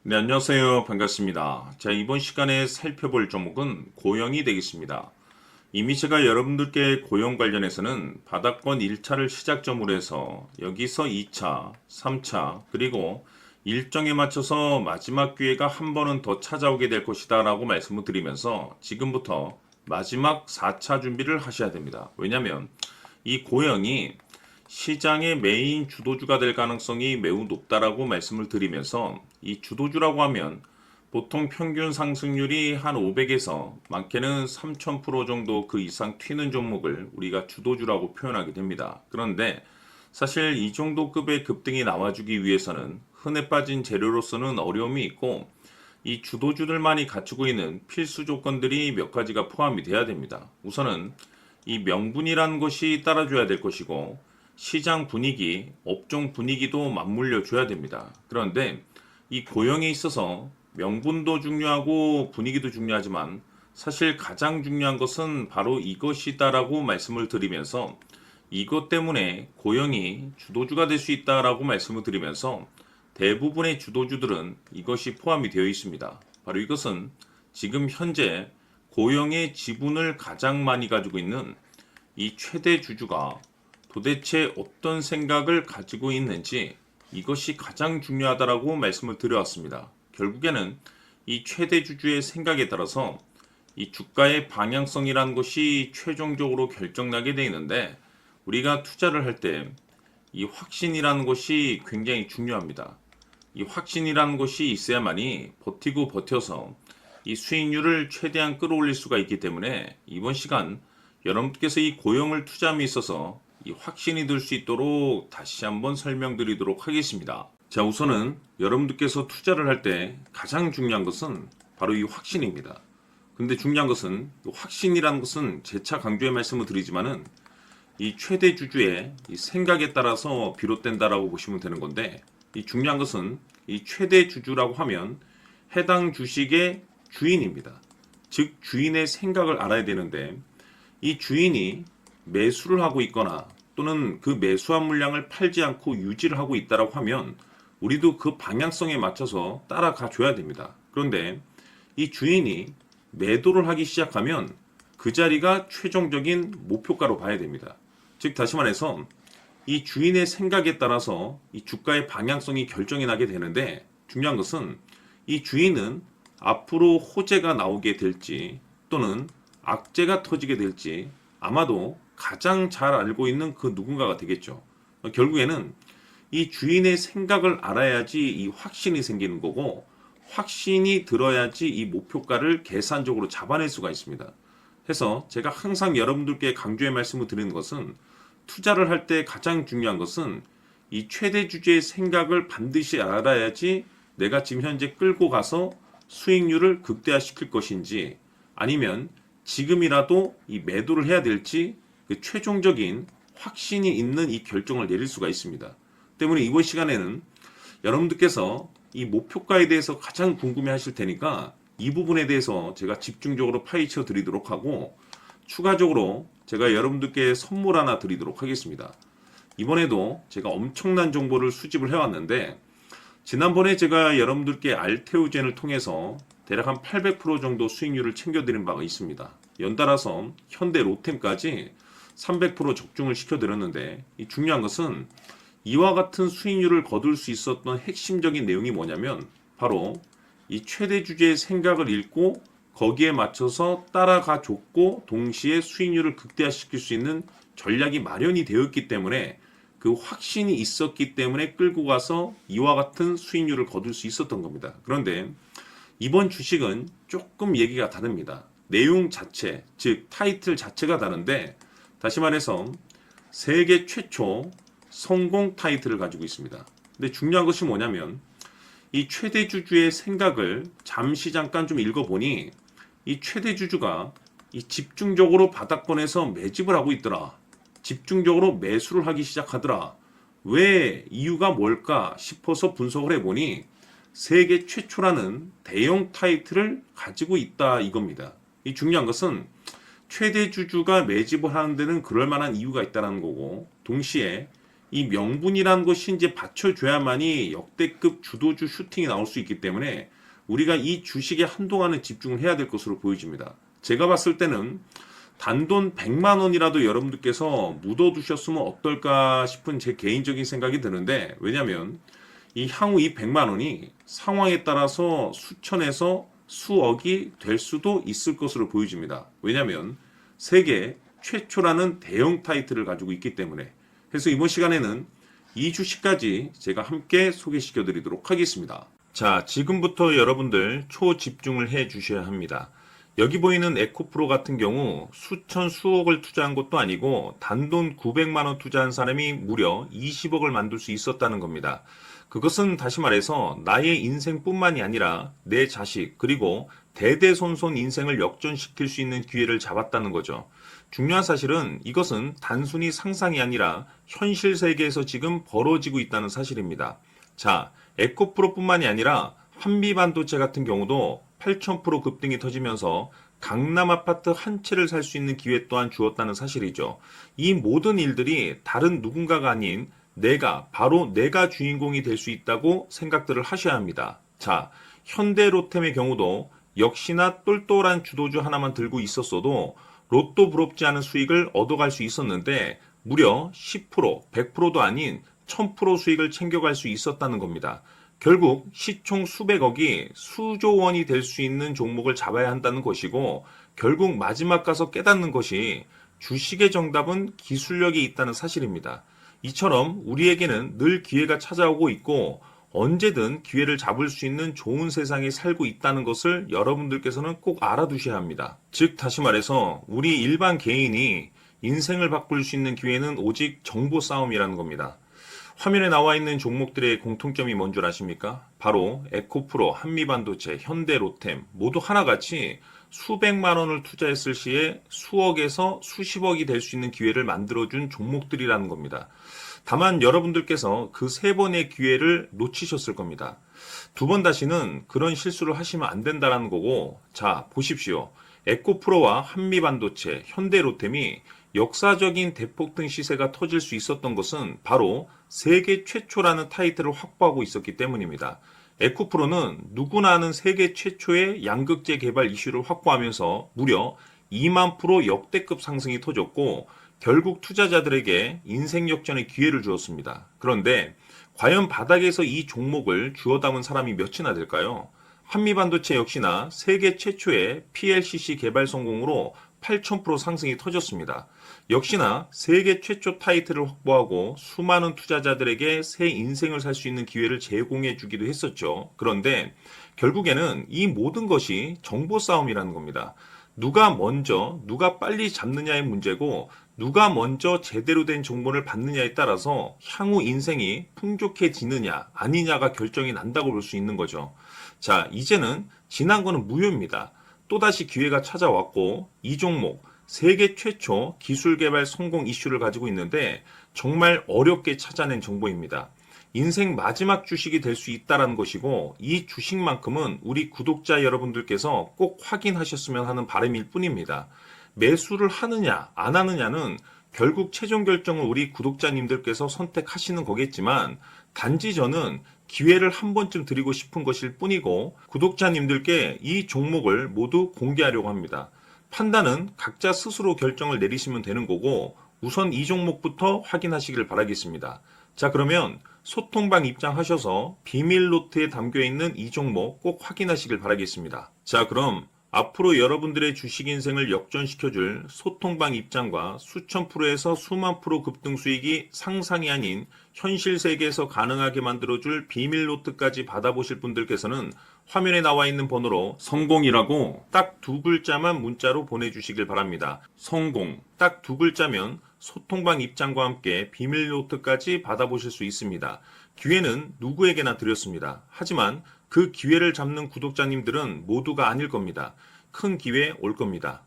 네, 안녕하세요. 반갑습니다. 자, 이번 시간에 살펴볼 종목은 고영이 되겠습니다. 이미 제가 여러분들께 고영 관련해서는 바닥권 1차를 시작점으로 해서 여기서 2차, 3차, 그리고 일정에 맞춰서 마지막 기회가 한 번은 더 찾아오게 될 것이다 라고 말씀을 드리면서 지금부터 마지막 4차 준비를 하셔야 됩니다. 왜냐하면 이 고영이 시장의 메인 주도주가 될 가능성이 매우 높다라고 말씀을 드리면서 이 주도주라고 하면 보통 평균 상승률이 한 500에서 많게는 3000% 정도 그 이상 튀는 종목을 우리가 주도주라고 표현하게 됩니다. 그런데 사실 이 정도 급의 급등이 나와주기 위해서는 흔해 빠진 재료로서는 어려움이 있고 이 주도주들만이 갖추고 있는 필수 조건들이 몇 가지가 포함이 돼야 됩니다. 우선은 이 명분이라는 것이 따라줘야 될 것이고 시장 분위기, 업종 분위기도 맞물려 줘야 됩니다. 그런데 이 고영에 있어서 명분도 중요하고 분위기도 중요하지만 사실 가장 중요한 것은 바로 이것이다라고 말씀을 드리면서 이것 때문에 고영이 주도주가 될 수 있다라고 말씀을 드리면서 대부분의 주도주들은 이것이 포함이 되어 있습니다. 바로 이것은 지금 현재 고영의 지분을 가장 많이 가지고 있는 이 최대 주주가 도대체 어떤 생각을 가지고 있는지 이것이 가장 중요하다라고 말씀을 드려왔습니다. 결국에는 이 최대 주주의 생각에 따라서 이 주가의 방향성이라는 것이 최종적으로 결정나게 되어 있는데 우리가 투자를 할 때 이 확신이라는 것이 굉장히 중요합니다. 이 확신이라는 것이 있어야만이 버티고 버텨서 이 수익률을 최대한 끌어올릴 수가 있기 때문에 이번 시간 여러분께서 이 고영을 투자함에 있어서 이 확신이 들 수 있도록 다시 한번 설명드리도록 하겠습니다. 자, 우선은 여러분들께서 투자를 할 때 가장 중요한 것은 바로 이 확신입니다. 근데 중요한 것은 확신이라는 것은 재차 강조의 말씀을 드리지만은 이 최대 주주의 이 생각에 따라서 비롯된다라고 보시면 되는 건데 이 중요한 것은 이 최대 주주라고 하면 해당 주식의 주인입니다. 즉 주인의 생각을 알아야 되는데 이 주인이 매수를 하고 있거나 또는 그 매수한 물량을 팔지 않고 유지를 하고 있다라고 하면 우리도 그 방향성에 맞춰서 따라가 줘야 됩니다. 그런데 이 주인이 매도를 하기 시작하면 그 자리가 최종적인 목표가로 봐야 됩니다. 즉 다시 말해서 이 주인의 생각에 따라서 이 주가의 방향성이 결정이 나게 되는데 중요한 것은 이 주인은 앞으로 호재가 나오게 될지 또는 악재가 터지게 될지 아마도 가장 잘 알고 있는 그 누군가가 되겠죠. 결국에는 이 주인의 생각을 알아야지 이 확신이 생기는 거고 확신이 들어야지 이 목표가를 계산적으로 잡아낼 수가 있습니다. 해서 제가 항상 여러분들께 강조의 말씀을 드리는 것은 투자를 할 때 가장 중요한 것은 이 최대 주주의 생각을 반드시 알아야지 내가 지금 현재 끌고 가서 수익률을 극대화시킬 것인지 아니면 지금이라도 이 매도를 해야 될지 그 최종적인 확신이 있는 이 결정을 내릴 수가 있습니다. 때문에 이번 시간에는 여러분들께서 이 목표가에 대해서 가장 궁금해 하실 테니까 이 부분에 대해서 제가 집중적으로 파헤쳐 드리도록 하고 추가적으로 제가 여러분들께 선물 하나 드리도록 하겠습니다. 이번에도 제가 엄청난 정보를 수집을 해왔는데 지난번에 제가 여러분들께 알테오젠을 통해서 대략 한 800% 정도 수익률을 챙겨드린 바가 있습니다. 연달아서 현대 로템까지 300% 적중을 시켜드렸는데 이 중요한 것은 이와 같은 수익률을 거둘 수 있었던 핵심적인 내용이 뭐냐면 바로 이 최대 주주의 생각을 읽고 거기에 맞춰서 따라가 줬고 동시에 수익률을 극대화시킬 수 있는 전략이 마련이 되어 있기 때문에 그 확신이 있었기 때문에 끌고 가서 이와 같은 수익률을 거둘 수 있었던 겁니다. 그런데 이번 주식은 조금 얘기가 다릅니다. 내용 자체, 즉 타이틀 자체가 다른데 다시 말해서 세계 최초 성공 타이틀을 가지고 있습니다. 근데 중요한 것이 뭐냐면 이 최대 주주의 생각을 잠깐 좀 읽어보니 이 최대 주주가 이 집중적으로 바닥권에서 매집을 하고 있더라. 집중적으로 매수를 하기 시작하더라. 왜 이유가 뭘까 싶어서 분석을 해보니 세계 최초라는 대형 타이틀을 가지고 있다 이겁니다. 이 중요한 것은 최대 주주가 매집을 하는 데는 그럴 만한 이유가 있다는 거고 동시에 이 명분이라는 것이 이제 받쳐줘야만이 역대급 주도주 슈팅이 나올 수 있기 때문에 우리가 이 주식에 한동안은 집중을 해야 될 것으로 보여집니다. 제가 봤을 때는 단돈 100만 원이라도 여러분들께서 묻어두셨으면 어떨까 싶은 제 개인적인 생각이 드는데, 왜냐면 이 향후 이 100만 원이 상황에 따라서 수천에서 수억이 될 수도 있을 것으로 보여집니다. 왜냐면 세계 최초라는 대형 타이틀을 가지고 있기 때문에. 그래서 이번 시간에는 이 주식까지 제가 함께 소개시켜 드리도록 하겠습니다. 자, 지금부터 여러분들 초집중을 해 주셔야 합니다. 여기 보이는 에코프로 같은 경우 수천 수억을 투자한 것도 아니고 단돈 900만 원 투자한 사람이 무려 20억을 만들 수 있었다는 겁니다. 그것은 다시 말해서 나의 인생뿐만이 아니라 내 자식 그리고 대대손손 인생을 역전시킬 수 있는 기회를 잡았다는 거죠. 중요한 사실은 이것은 단순히 상상이 아니라 현실 세계에서 지금 벌어지고 있다는 사실입니다. 자, 에코프로뿐만이 아니라 한미반도체 같은 경우도 8,000% 급등이 터지면서 강남 아파트 한 채를 살 수 있는 기회 또한 주었다는 사실이죠. 이 모든 일들이 다른 누군가가 아닌 바로 내가 주인공이 될 수 있다고 생각들을 하셔야 합니다. 자, 현대로템의 경우도 역시나 똘똘한 주도주 하나만 들고 있었어도 로또 부럽지 않은 수익을 얻어갈 수 있었는데 무려 10%, 100%도 아닌 1000% 수익을 챙겨갈 수 있었다는 겁니다. 결국 시총 수백억이 수조 원이 될 수 있는 종목을 잡아야 한다는 것이고, 결국 마지막 가서 깨닫는 것이 주식의 정답은 기술력이 있다는 사실입니다. 이처럼 우리에게는 늘 기회가 찾아오고 있고 언제든 기회를 잡을 수 있는 좋은 세상에 살고 있다는 것을 여러분들께서는 꼭 알아두셔야 합니다. 즉 다시 말해서 우리 일반 개인이 인생을 바꿀 수 있는 기회는 오직 정보 싸움이라는 겁니다. 화면에 나와 있는 종목들의 공통점이 뭔 줄 아십니까? 바로 에코프로, 한미반도체, 현대로템 모두 하나같이 수백만 원을 투자했을 시에 수억에서 수십억이 될 수 있는 기회를 만들어준 종목들이라는 겁니다. 다만 여러분들께서 그 세 번의 기회를 놓치셨을 겁니다. 두 번 다시는 그런 실수를 하시면 안 된다는 거고, 자 보십시오. 에코프로와 한미반도체, 현대로템이 역사적인 대폭등 시세가 터질 수 있었던 것은 바로 세계 최초라는 타이틀을 확보하고 있었기 때문입니다. 에코프로는 누구나 아는 세계 최초의 양극재 개발 이슈를 확보하면서 무려 2만 프로 역대급 상승이 터졌고 결국 투자자들에게 인생 역전의 기회를 주었습니다. 그런데 과연 바닥에서 이 종목을 주워 담은 사람이 몇이나 될까요? 한미반도체 역시나 세계 최초의 PLCC 개발 성공으로 8,000% 상승이 터졌습니다. 역시나 세계 최초 타이틀을 확보하고 수많은 투자자들에게 새 인생을 살 수 있는 기회를 제공해 주기도 했었죠. 그런데 결국에는 이 모든 것이 정보 싸움이라는 겁니다. 누가 먼저, 누가 빨리 잡느냐의 문제고 누가 먼저 제대로 된 정보를 받느냐에 따라서 향후 인생이 풍족해지느냐 아니냐가 결정이 난다고 볼 수 있는 거죠. 자, 이제는 지난 거는 무효입니다. 또다시 기회가 찾아왔고 이 종목 세계 최초 기술 개발 성공 이슈를 가지고 있는데 정말 어렵게 찾아낸 정보입니다. 인생 마지막 주식이 될 수 있다는 것이고 이 주식만큼은 우리 구독자 여러분들께서 꼭 확인하셨으면 하는 바람일 뿐입니다. 매수를 하느냐 안 하느냐는 결국 최종 결정을 우리 구독자님들께서 선택하시는 거겠지만 단지 저는 기회를 한 번쯤 드리고 싶은 것일 뿐이고 구독자님들께 이 종목을 모두 공개하려고 합니다. 판단은 각자 스스로 결정을 내리시면 되는 거고 우선 이 종목부터 확인하시길 바라겠습니다. 자, 그러면 소통방 입장하셔서 비밀 노트에 담겨 있는 이 종목 꼭 확인하시길 바라겠습니다. 자, 그럼 앞으로 여러분들의 주식 인생을 역전시켜줄 소통방 입장과 수천 프로에서 수만 프로 급등 수익이 상상이 아닌 현실 세계에서 가능하게 만들어줄 비밀 노트까지 받아보실 분들께서는 화면에 나와 있는 번호로 성공이라고 딱 두 글자만 문자로 보내주시길 바랍니다. 성공 딱 두 글자면 소통방 입장과 함께 비밀 노트까지 받아보실 수 있습니다. 기회는 누구에게나 드렸습니다. 하지만 그 기회를 잡는 구독자님들은 모두가 아닐 겁니다. 큰 기회 올 겁니다.